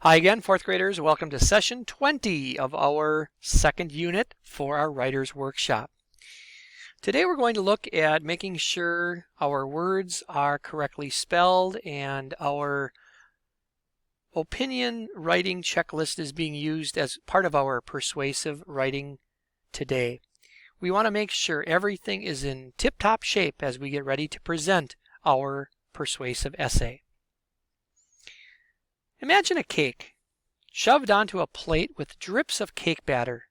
Hi again, fourth graders. Welcome to session 20 of our second unit for our Writer's Workshop. Today we're going to look at making sure our words are correctly spelled and our opinion writing checklist is being used as part of our persuasive writing today. We want to make sure everything is in tip-top shape as we get ready to present our persuasive essay. Imagine a cake shoved onto a plate with drips of cake batter,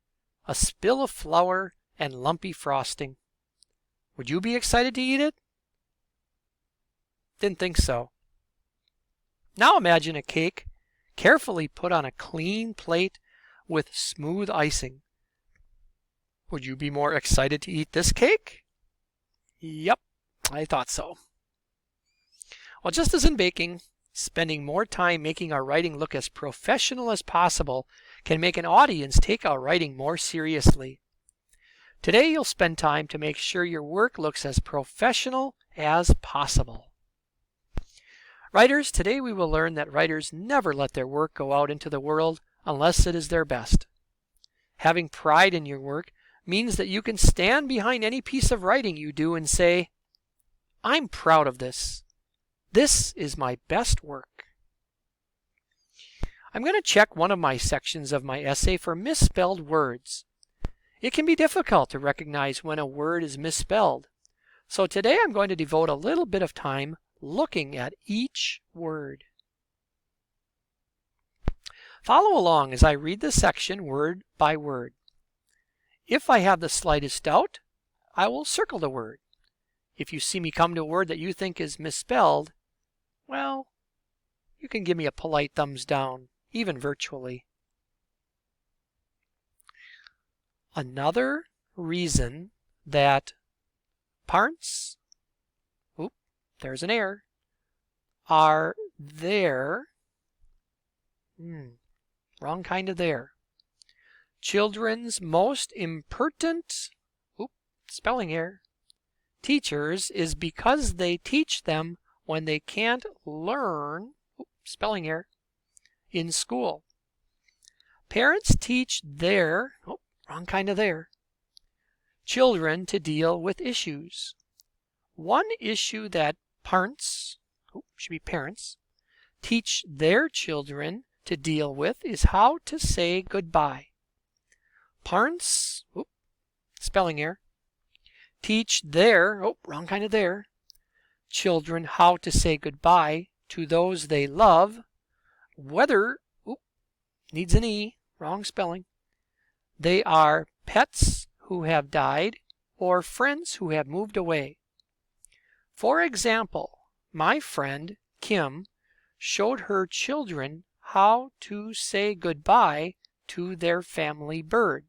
a spill of flour, and lumpy frosting. Would you be excited to eat it? Didn't think so. Now imagine a cake carefully put on a clean plate with smooth icing. Would you be more excited to eat this cake? Yep, I thought so. Well, just as in baking, spending more time making our writing look as professional as possible can make an audience take our writing more seriously. Today you'll spend time to make sure your work looks as professional as possible. Writers, today we will learn that writers never let their work go out into the world unless it is their best. Having pride in your work means that you can stand behind any piece of writing you do and say, "I'm proud of this. This is my best work." I'm going to check one of my sections of my essay for misspelled words. It can be difficult to recognize when a word is misspelled, so today I'm going to devote a little bit of time looking at each word. Follow along as I read the section word by word. If I have the slightest doubt, I will circle the word. If you see me come to a word that you think is misspelled, well, you can give me a polite thumbs down, even virtually. Another reason that parents, there's an error, are there, wrong kind of there. Children's most impertinent, spelling error, teachers is because they teach them when they can't learn, spelling error, in school. Parents teach their, wrong kind of there, children to deal with issues. One issue that parents, should be parents, teach their children to deal with is how to say goodbye. Parents, spelling error, teach their, wrong kind of there, children how to say goodbye to those they love, whether, needs an E, wrong spelling, they are pets who have died or friends who have moved away. For example, my friend Kim showed her children how to say goodbye to their family bird.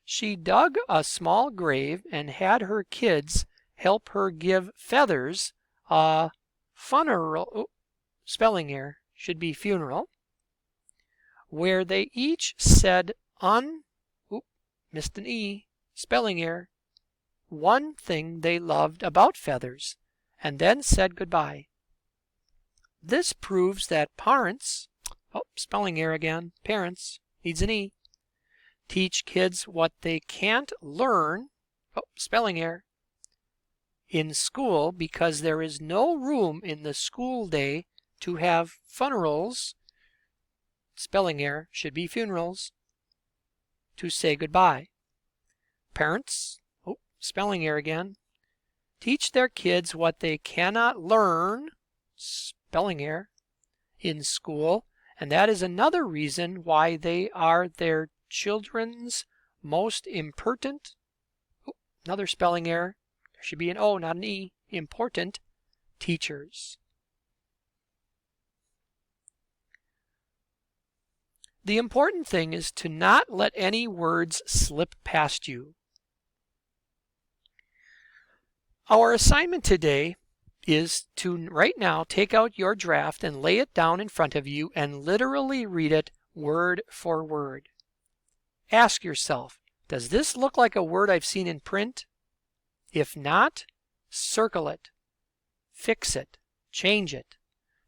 She dug a small grave and had her kids help her give feathers a funeral, spelling error, should be funeral, where they each said missed an E, spelling error, one thing they loved about feathers, and then said goodbye. This proves that parents, spelling error again, parents, needs an E, teach kids what they can't learn, spelling error, in school because there is no room in the school day to have funerals, spelling error, should be funerals, to say goodbye. Parents, spelling error again, teach their kids what they cannot learn, spelling error, in school, and that is another reason why they are their children's most important, another spelling error, there should be an O, not an E, important teachers. The important thing is to not let any words slip past you. Our assignment today is to right now take out your draft and lay it down in front of you and literally read it word for word. Ask yourself, does this look like a word I've seen in print? If not, circle it, fix it, change it.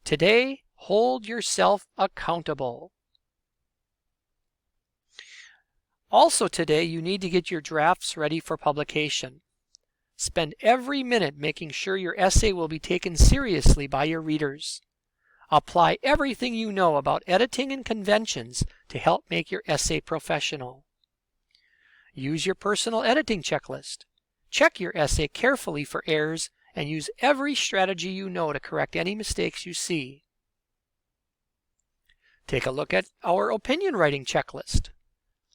Today, Hold yourself accountable. Also today, you need to get your drafts ready for publication. Spend every minute making sure your essay will be taken seriously by your readers. Apply everything you know about editing and conventions to help make your essay professional. Use your personal editing checklist. Check your essay carefully for errors and use every strategy you know to correct any mistakes you see. Take a look at our opinion writing checklist.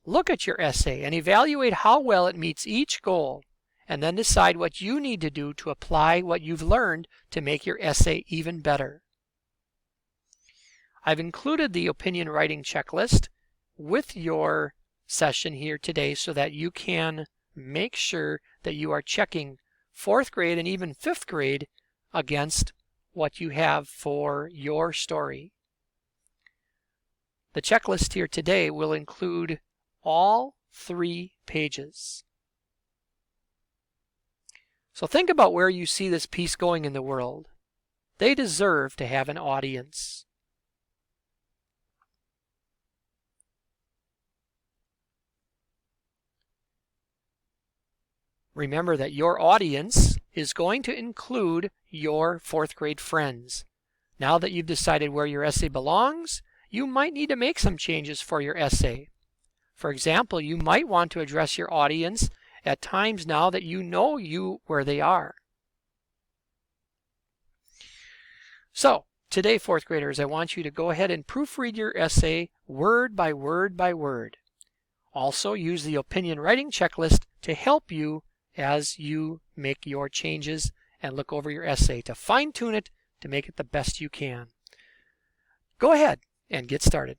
Look at your essay and evaluate how well it meets each goal, and then decide what you need to do to apply what you've learned to make your essay even better. I've included the opinion writing checklist with your session here today so that you can make sure that you are checking 4th grade and even 5th grade against what you have for your story. The checklist here today will include all 3 pages. So think about where you see this piece going in the world. They deserve to have an audience. Remember that your audience is going to include your 4th grade friends. Now that you've decided where your essay belongs, you might need to make some changes for your essay. For example, you might want to address your audience at times now that you know where they are. So, today, 4th graders, I want you to go ahead and proofread your essay word by word by word. Also, use the opinion writing checklist to help you as you make your changes and look over your essay to fine-tune it to make it the best you can. Go ahead and get started.